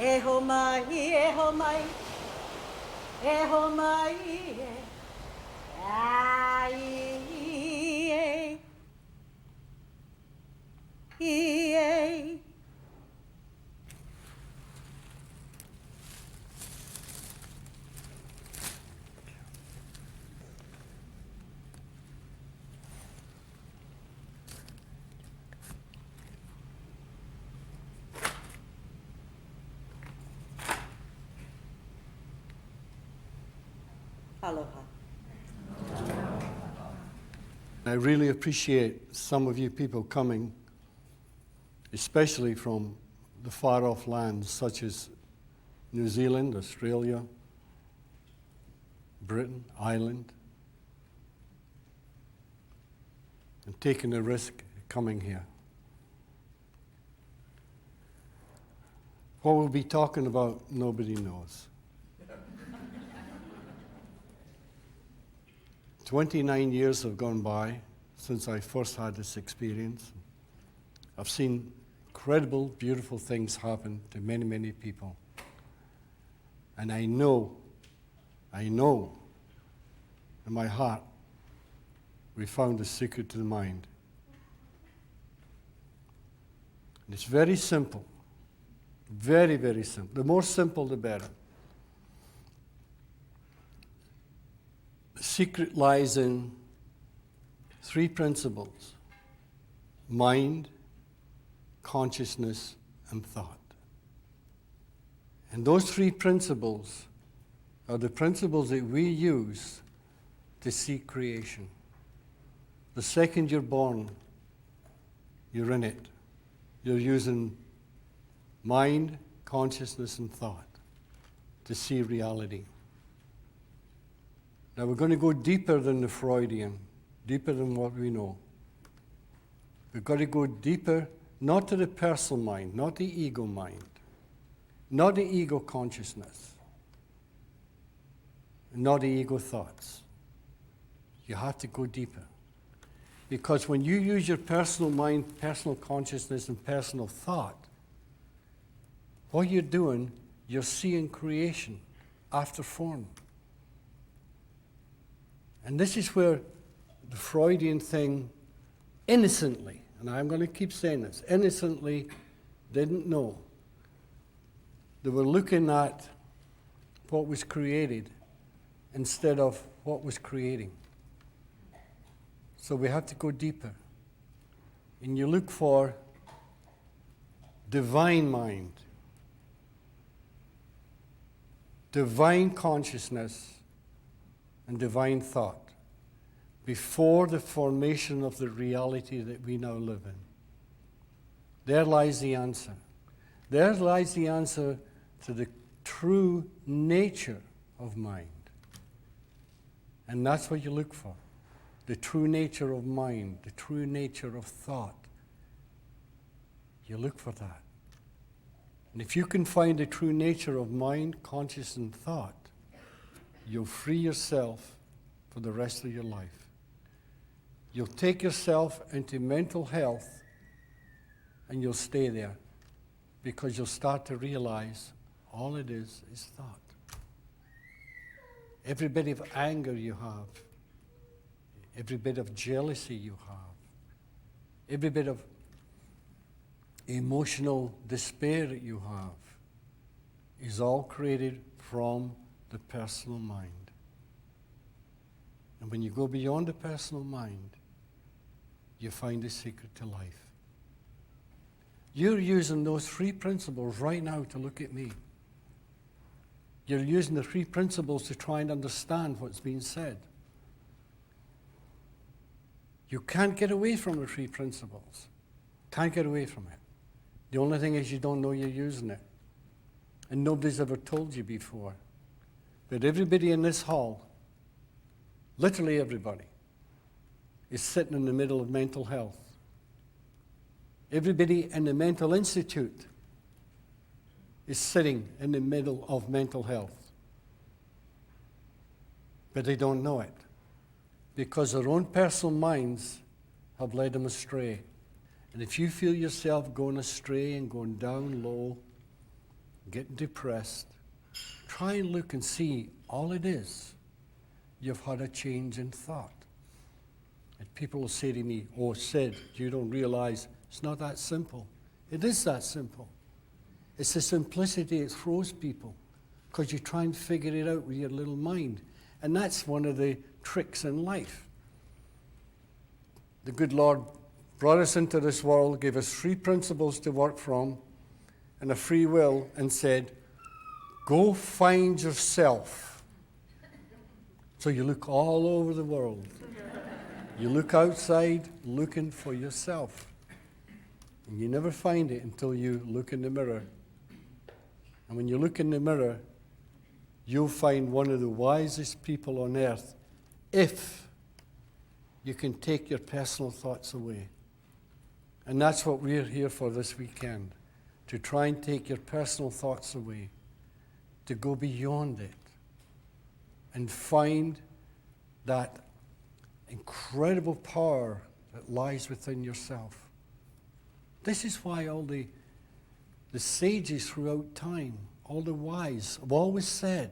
Eho mai, eho mai, eho mai, ai, Aloha. I really appreciate some of you people coming, especially from the far-off lands such as New Zealand, Australia, Britain, Ireland, and taking the risk coming here. What we'll be talking about, nobody knows. 29 years have gone by since I first had this experience. I've seen incredible, beautiful things happen to many, many people. And I know in my heart, we found the secret to the mind. And it's very simple. Very, very simple. The more simple, the better. The secret lies in three principles: mind, consciousness, and thought. And those three principles are the principles that we use to see creation. The second you're born, you're in it. You're using mind, consciousness, and thought to see reality. Now we're going to go deeper than the Freudian, deeper than what we know. We've got to go deeper, not to the personal mind, not the ego mind, not the ego consciousness, not the ego thoughts. You have to go deeper. Because when you use your personal mind, personal consciousness, and personal thought, what you're doing, you're seeing creation after form. And this is where the Freudian thing innocently, and I'm going to keep saying this, innocently didn't know. They were looking at what was created instead of what was creating. So we have to go deeper. And you look for divine mind, divine consciousness, and divine thought before the formation of the reality that we now live in. There lies the answer. There lies the answer to the true nature of mind. And that's what you look for. The true nature of mind, the true nature of thought. You look for that. And if you can find the true nature of mind, consciousness, and thought, you'll free yourself for the rest of your life. You'll take yourself into mental health and you'll stay there because you'll start to realize all it is thought. Every bit of anger you have, every bit of jealousy you have, every bit of emotional despair that you have is all created from the personal mind. And when you go beyond the personal mind, you find the secret to life. You're using those three principles right now to look at me. You're using the three principles to try and understand what's being said. You can't get away from the three principles. Can't get away from it. The only thing is you don't know you're using it. And nobody's ever told you before. But everybody in this hall, literally everybody, is sitting in the middle of mental health. Everybody in the mental institute is sitting in the middle of mental health. But they don't know it because their own personal minds have led them astray. And if you feel yourself going astray and going down low, getting depressed, try and look and see all it is. You've had a change in thought. And people will say to me, oh, Sid, you don't realize it's not that simple. It is that simple. It's the simplicity that throws people because you try and figure it out with your little mind. And that's one of the tricks in life. The good Lord brought us into this world, gave us 3 principles to work from and a free will, and said, go find yourself. So you look all over the world. You look outside looking for yourself. And you never find it until you look in the mirror. And when you look in the mirror, you'll find one of the wisest people on earth if you can take your personal thoughts away. And that's what we're here for this weekend, to try and take your personal thoughts away, to go beyond it and find that incredible power that lies within yourself. This is why all the sages throughout time, all the wise, have always said,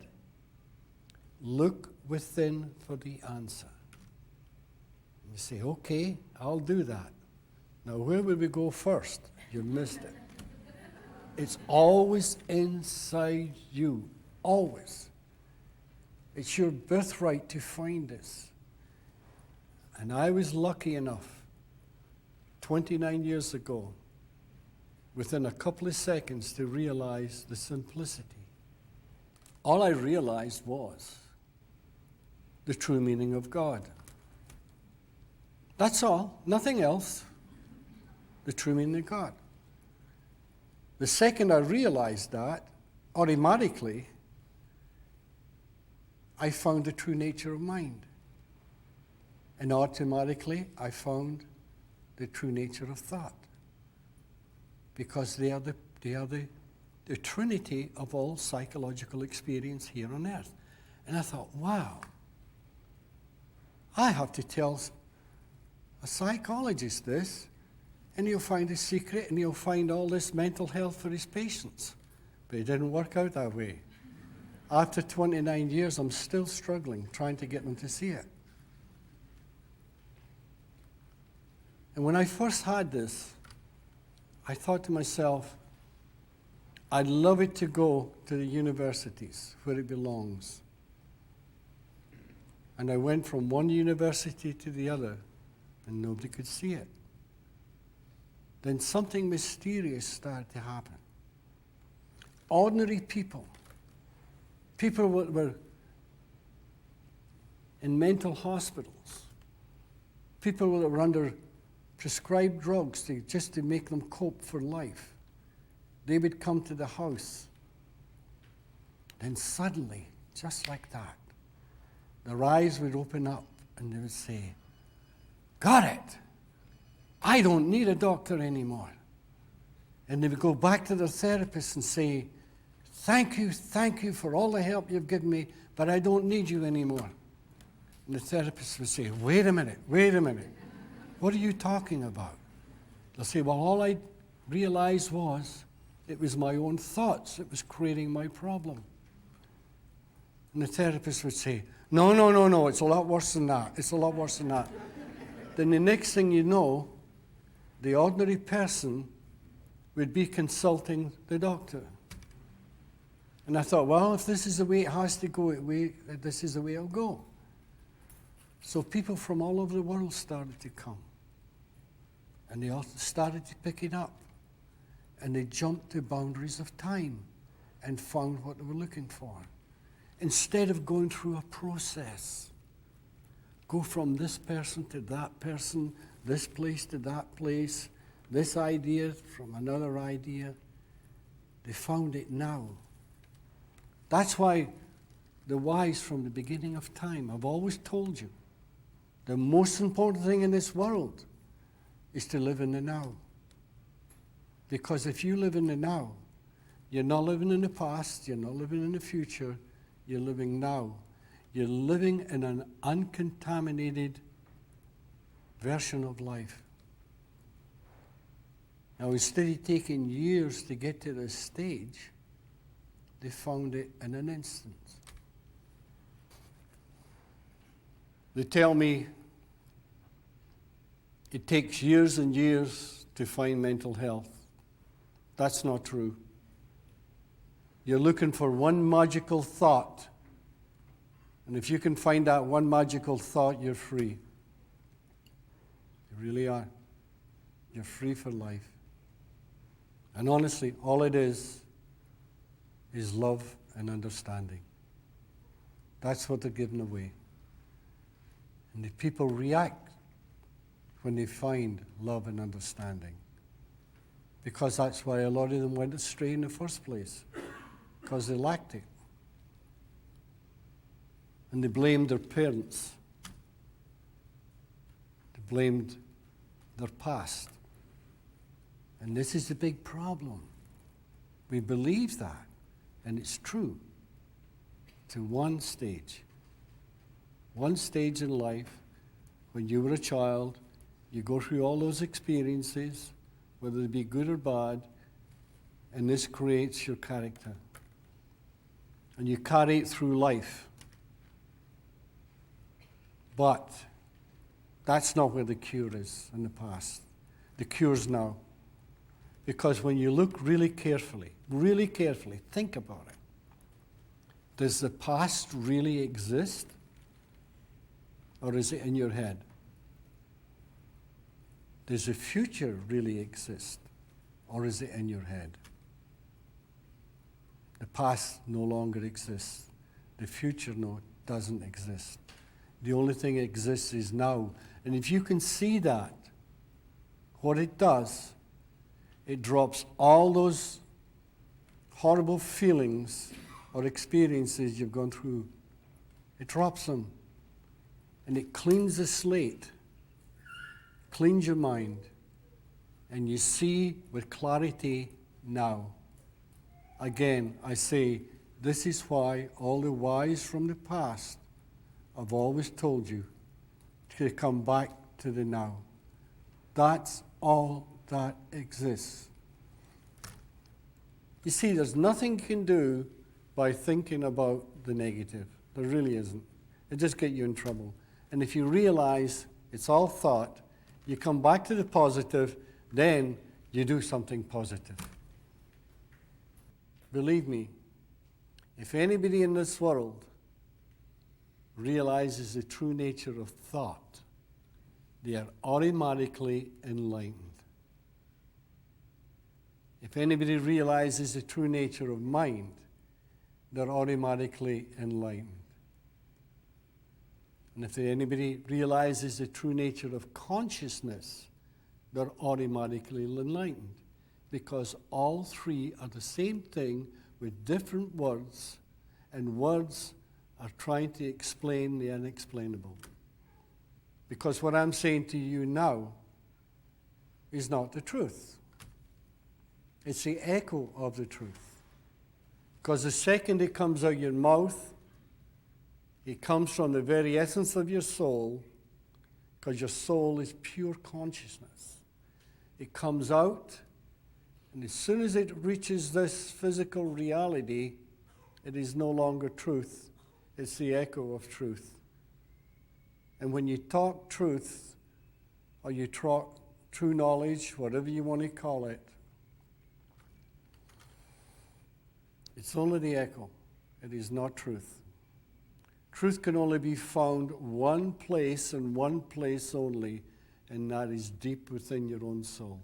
look within for the answer. And you say, okay, I'll do that. Now, where would we go first? You missed it. It's always inside you, always. It's your birthright to find this. And I was lucky enough, 29 years ago, within a couple of seconds to realize the simplicity. All I realized was the true meaning of God. That's all, nothing else. The true meaning of God. The second I realized that, automatically, I found the true nature of mind. And automatically, I found the true nature of thought. Because they are the trinity of all psychological experience here on earth. And I thought, wow, I have to tell a psychologist this, and he'll find a secret, and he'll find all this mental health for his patients. But it didn't work out that way. After 29 years, I'm still struggling, trying to get them to see it. And when I first had this, I thought to myself, I'd love it to go to the universities where it belongs. And I went from one university to the other, and nobody could see it. Then something mysterious started to happen. Ordinary people that were in mental hospitals, people that were under prescribed drugs just to make them cope for life, they would come to the house. Then suddenly, just like that, their eyes would open up and they would say, got it! I don't need a doctor anymore. And they would go back to their therapist and say, thank you for all the help you've given me, but I don't need you anymore. And the therapist would say, wait a minute. What are you talking about? They'll say, well, all I realized was it was my own thoughts that was creating my problem. And the therapist would say, no, it's a lot worse than that. Then the next thing you know, the ordinary person would be consulting the doctor. And I thought, well, if this is the way it has to go, this is the way it'll go. So people from all over the world started to come. And they all started to pick it up. And they jumped the boundaries of time and found what they were looking for. Instead of going through a process, go from this person to that person, this place to that place, this idea from another idea. They found it now. That's why the wise from the beginning of time have always told you the most important thing in this world is to live in the now. Because if you live in the now, you're not living in the past, you're not living in the future, you're living now. You're living in an uncontaminated version of life. Now, instead of taking years to get to this stage, They found it in an instant. They tell me it takes years and years to find mental health. That's not true. You're looking for one magical thought. And if you can find that one magical thought, you're free. You really are. You're free for life. And honestly, all it is love and understanding. That's what they're giving away. And the people react when they find love and understanding. Because that's why a lot of them went astray in the first place. Because they lacked it. And they blamed their parents. They blamed their past. And this is the big problem. We believe that, and it's true, to one stage. One stage in life, when you were a child, you go through all those experiences, whether they be good or bad, and this creates your character. And you carry it through life. But that's not where the cure is in the past. The cure's now. Because when you look really carefully, think about it. Does the past really exist? Or is it in your head? Does the future really exist? Or is it in your head? The past no longer exists. The future doesn't exist. The only thing that exists is now. And if you can see that, what it does, it drops all those horrible feelings or experiences you've gone through. It drops them. And it cleans the slate, cleans your mind, and you see with clarity now. Again, I say, this is why all the wise from the past have always told you to come back to the now. That's all that exists. You see, there's nothing you can do by thinking about the negative. There really isn't. It just gets you in trouble. And if you realize it's all thought, you come back to the positive, then you do something positive. Believe me, if anybody in this world realizes the true nature of thought, they are automatically enlightened. If anybody realizes the true nature of mind, they're automatically enlightened. And if anybody realizes the true nature of consciousness, they're automatically enlightened. Because all three are the same thing with different words, and words are trying to explain the unexplainable. Because what I'm saying to you now is not the truth. It's the echo of the truth. Because the second it comes out your mouth, it comes from the very essence of your soul, because your soul is pure consciousness. It comes out, and as soon as it reaches this physical reality, it is no longer truth. It's the echo of truth. And when you talk truth, or you talk true knowledge, whatever you want to call it, it's only the echo. It is not truth. Truth can only be found one place and one place only, and that is deep within your own soul.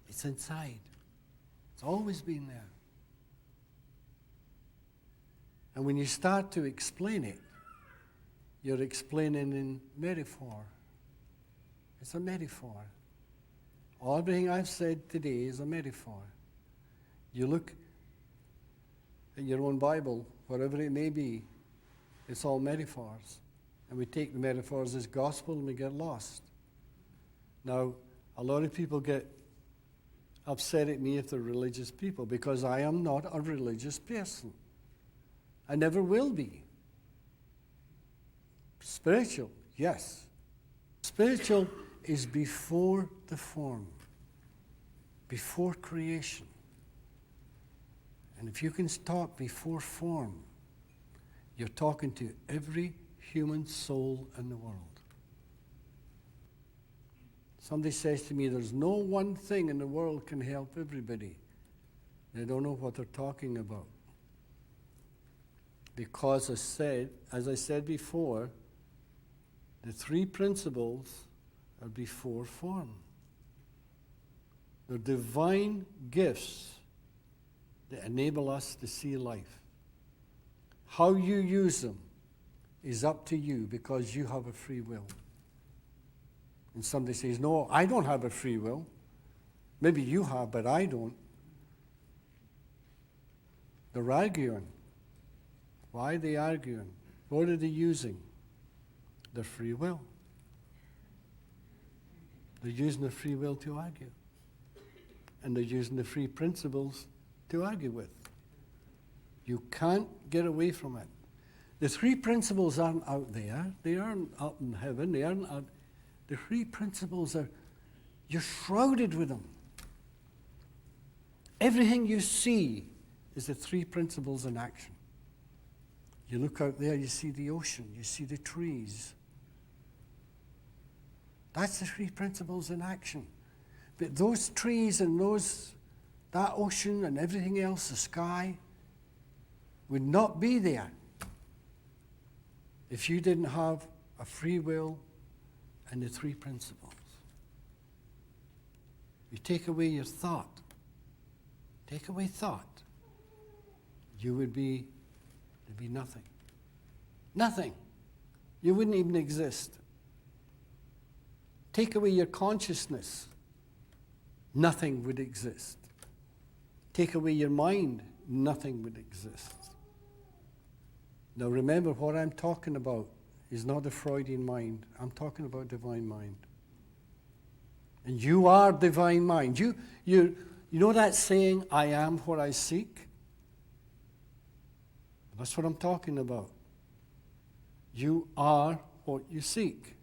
It's inside. It's always been there. And when you start to explain it, you're explaining in metaphor. It's a metaphor. Everything I've said today is a metaphor. You look at your own Bible, whatever it may be, it's all metaphors. And we take the metaphors as gospel and we get lost. Now, a lot of people get upset at me if they're religious people, because I am not a religious person. I never will be. Spiritual, yes. Spiritual is before the form, before creation. And if you can talk before form, you're talking to every human soul in the world. Somebody says to me, there's no one thing in the world can help everybody. They don't know what they're talking about. Because as I said before, the three principles are before form. They're divine gifts that enable us to see life. How you use them is up to you because you have a free will. And somebody says, no, I don't have a free will. Maybe you have, but I don't. They're arguing. Why are they arguing? What are they using? Their free will. They're using their free will to argue. And they're using the free principles to argue with. You can't get away from it. The three principles aren't out there. They aren't up in heaven. They aren't out. The three principles are, you're shrouded with them. Everything you see is the three principles in action. You look out there, you see the ocean, you see the trees. That's the three principles in action. But those trees and that ocean and everything else, the sky, would not be there if you didn't have a free will and the three principles. You take away your thought. Take away thought. There'd be nothing. Nothing. You wouldn't even exist. Take away your consciousness. Nothing would exist. Take away your mind. Nothing would exist. Now remember, what I'm talking about is not a Freudian mind. I'm talking about divine mind. And you are divine mind. You know that saying, I am what I seek? That's what I'm talking about. You are what you seek.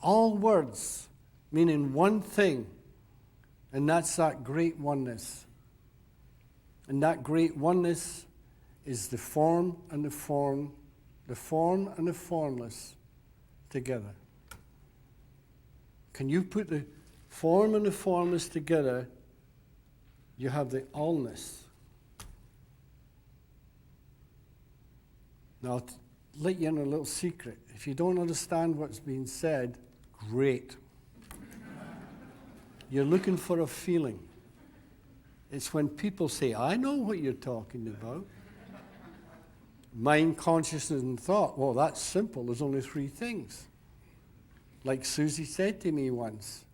All words meaning one thing, and that's that great oneness. And that great oneness is the form and the form, the form and the formless together. Can you put the form and the formless together? You have the allness. Now, I'll let you in a little secret. If you don't understand what's being said, great. You're looking for a feeling. It's when people say, I know what you're talking about. Mind, consciousness, and thought. Well, that's simple. There's only three things. Like Susie said to me once,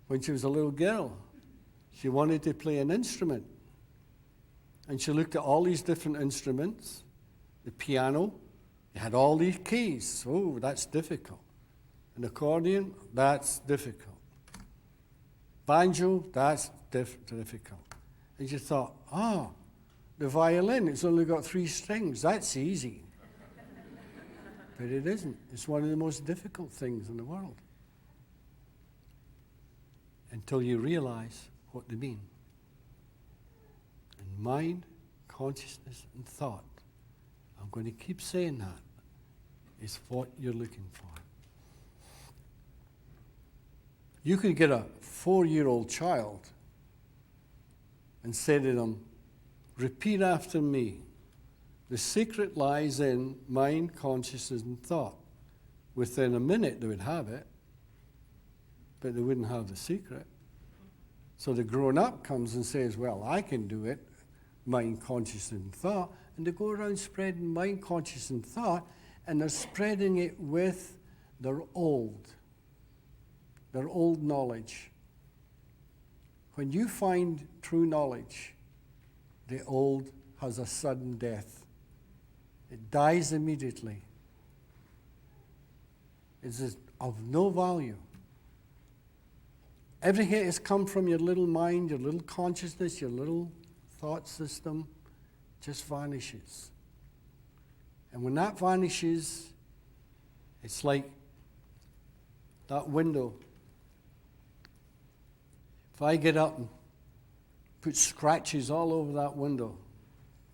when she was a little girl, she wanted to play an instrument. And she looked at all these different instruments. The piano, it had all these keys. Oh, that's difficult. An accordion, that's difficult. Banjo, that's difficult. And she thought, the violin, it's only got 3 strings. That's easy. But it isn't. It's one of the most difficult things in the world. Until you realize what they mean. And mind, consciousness, and thought, I'm going to keep saying that, is what you're looking for. You could get a 4-year-old child and say to them, repeat after me. The secret lies in mind, consciousness, and thought. Within a minute, they would have it, but they wouldn't have the secret. So the grown-up comes and says, well, I can do it, mind, consciousness, and thought. And they go around spreading mind, consciousness, and thought, and they're spreading it with their old knowledge. When you find true knowledge, the old has a sudden death. It dies immediately. It's of no value. Everything has come from your little mind, your little consciousness, your little thought system, just vanishes. And when that vanishes, it's like that window. If I get up and put scratches all over that window,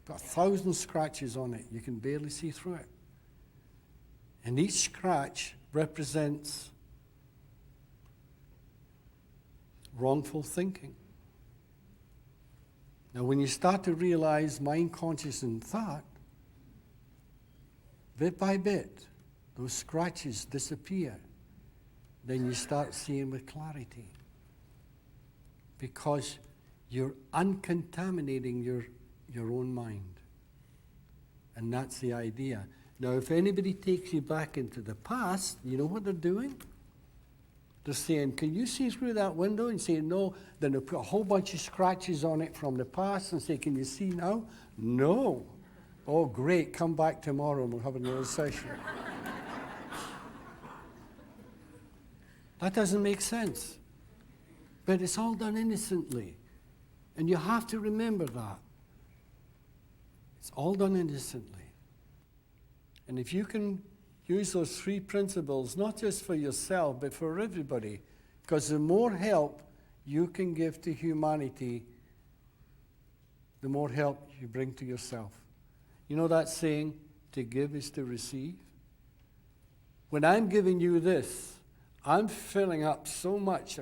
got 1,000 scratches on it. You can barely see through it. And each scratch represents wrongful thinking. Now, when you start to realize mind, conscious, and thought, bit by bit, those scratches disappear. Then you start seeing with clarity. Because you're uncontaminating your own mind. And that's the idea. Now, if anybody takes you back into the past, you know what they're doing? They're saying, can you see through that window? And say, no. Then they'll put a whole bunch of scratches on it from the past and say, can you see now? No. Oh, great. Come back tomorrow and we'll have another session. That doesn't make sense. But it's all done innocently. And you have to remember that. It's all done innocently. And if you can use those three principles, not just for yourself, but for everybody, because the more help you can give to humanity, the more help you bring to yourself. You know that saying, to give is to receive? When I'm giving you this, I'm filling up so much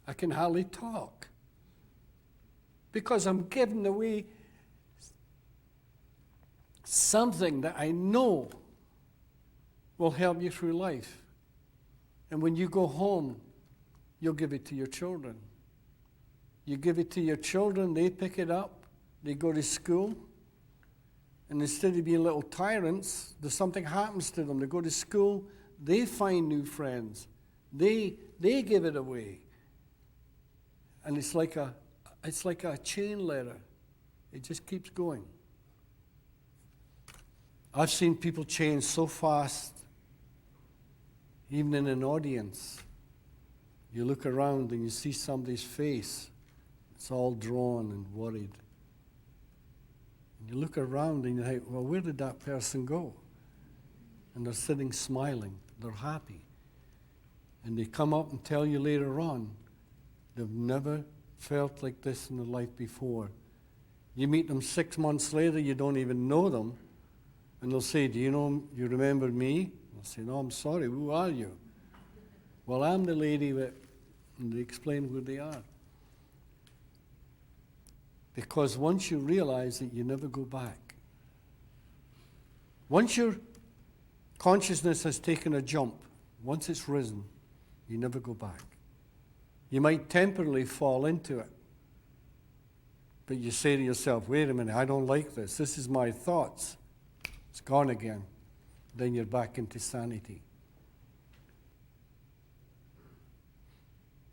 I can hardly talk. Because I'm giving away something that I know will help you through life. And when you go home, you'll give it to your children. You give it to your children, they pick it up, they go to school, and instead of being little tyrants, something happens to them. They go to school, they find new friends. They give it away. And it's like a chain letter. It just keeps going. I've seen people change so fast, even in an audience. You look around and you see somebody's face. It's all drawn and worried. And you look around and you think, well, where did that person go? And they're sitting smiling. They're happy. And they come up and tell you later on, they've never felt like this in their life before. You meet them 6 months later, you don't even know them. And they'll say, do you remember me? I'll say, no, I'm sorry, who are you? Well, I'm the lady that, and they explain who they are. Because once you realize that you never go back, once your consciousness has taken a jump, once it's risen, you never go back. You might temporarily fall into it, but you say to yourself, wait a minute, I don't like this. This is my thoughts. It's gone again. Then you're back into sanity.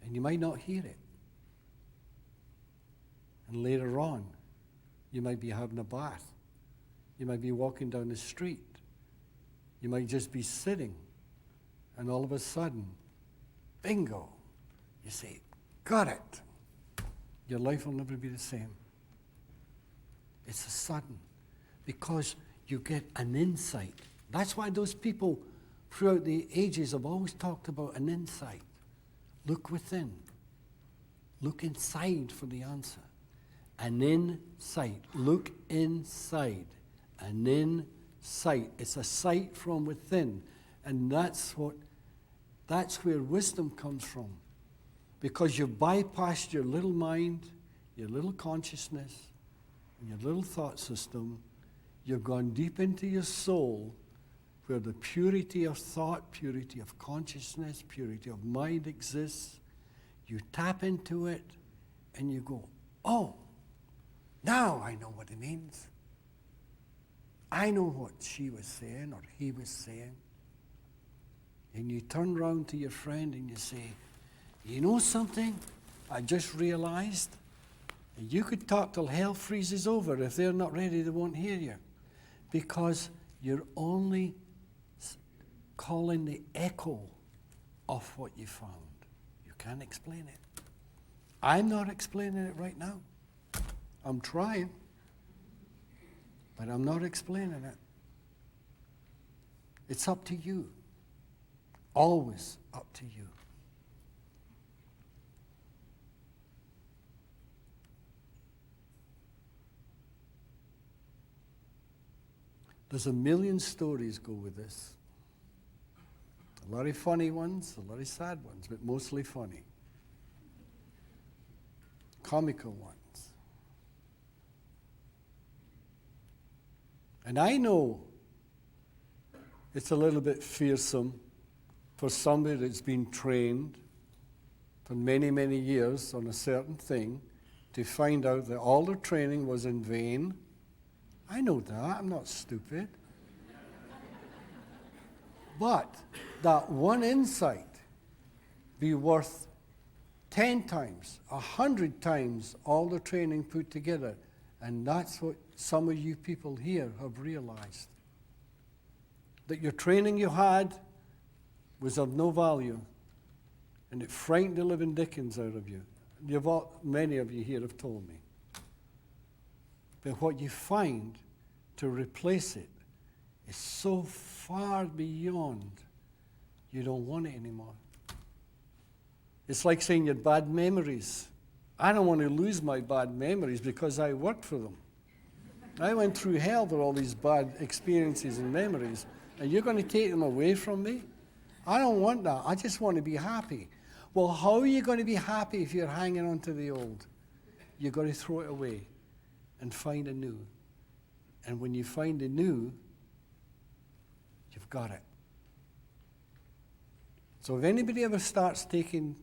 And you might not hear it. And later on, you might be having a bath. You might be walking down the street. You might just be sitting. And all of a sudden, bingo, you say, got it. Your life will never be the same. It's a sudden. Because you get an insight. That's why those people throughout the ages have always talked about an insight. Look within. Look inside for the answer. An insight. Look inside. An insight. It's a sight from within. And that's where wisdom comes from. Because you've bypassed your little mind, your little consciousness, and your little thought system. You've gone deep into your soul where the purity of thought, purity of consciousness, purity of mind exists. You tap into it and you go, oh, now I know what it means. I know what she was saying or he was saying. And you turn around to your friend and you say, you know something? I just realized. And you could talk till hell freezes over. If they're not ready, they won't hear you. Because you're only calling the echo of what you found. You can't explain it. I'm not explaining it right now. I'm trying. But I'm not explaining it. It's up to you. Always up to you. There's a million stories go with this. A lot of funny ones, a lot of sad ones, but mostly funny. Comical ones. And I know it's a little bit fearsome for somebody that's been trained for many, many years on a certain thing to find out that all their training was in vain. I know that. I'm not stupid. But that one insight be worth 10 times, 100 times all the training put together. And that's what some of you people here have realized. That your training you had was of no value. And it frightened the living dickens out of you. Many of you here have told me. But what you find to replace it is so far beyond, you don't want it anymore. It's like saying your bad memories. I don't want to lose my bad memories because I worked for them. I went through hell with all these bad experiences and memories, and you're going to take them away from me? I don't want that. I just want to be happy. Well, how are you going to be happy if you're hanging on to the old? You've got to throw it away and find a new. And when you find a new, you've got it. So if anybody ever starts taking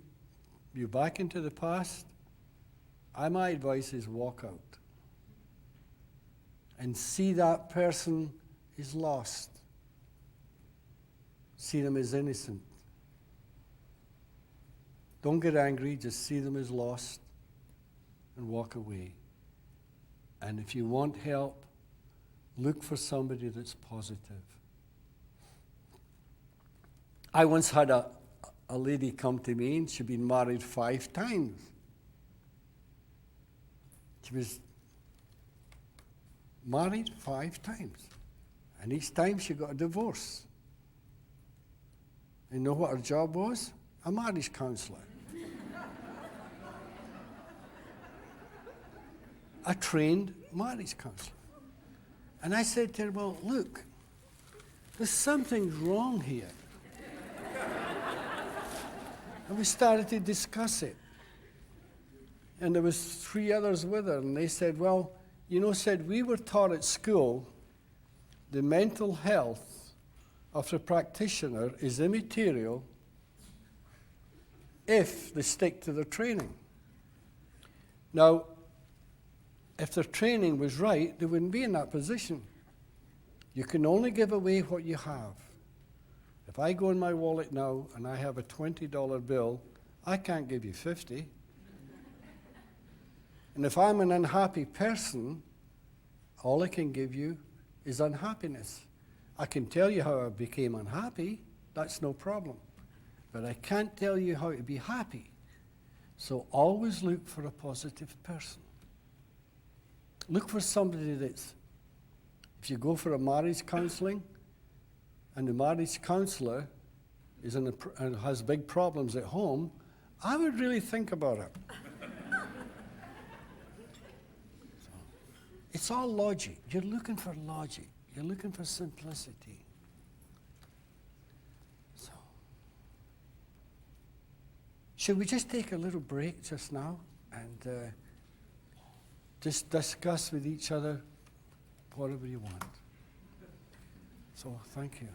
you back into the past, my advice is walk out. And see that person is lost. See them as innocent. Don't get angry, just see them as lost and walk away. And if you want help, look for somebody that's positive. I once had a lady come to me, and she'd been married 5 times. She was married 5 times. And each time she got a divorce. You know what her job was? A marriage counselor. A trained marriage counselor. And I said to her, well, look, there's something wrong here. And we started to discuss it. And there was 3 others with her, and they said, well, you know, we were taught at school the mental health of the practitioner is immaterial if they stick to their training. Now, if their training was right, they wouldn't be in that position. You can only give away what you have. If I go in my wallet now and I have a $20 bill, I can't give you 50. And if I'm an unhappy person, all I can give you is unhappiness. I can tell you how I became unhappy, that's no problem. But I can't tell you how to be happy. So always look for a positive person. Look for somebody that's, if you go for a marriage counseling, and the marriage counselor is and has big problems at home, I would really think about it. It's all logic. You're looking for logic. You're looking for simplicity. So, should we just take a little break just now and just discuss with each other whatever you want? So, thank you.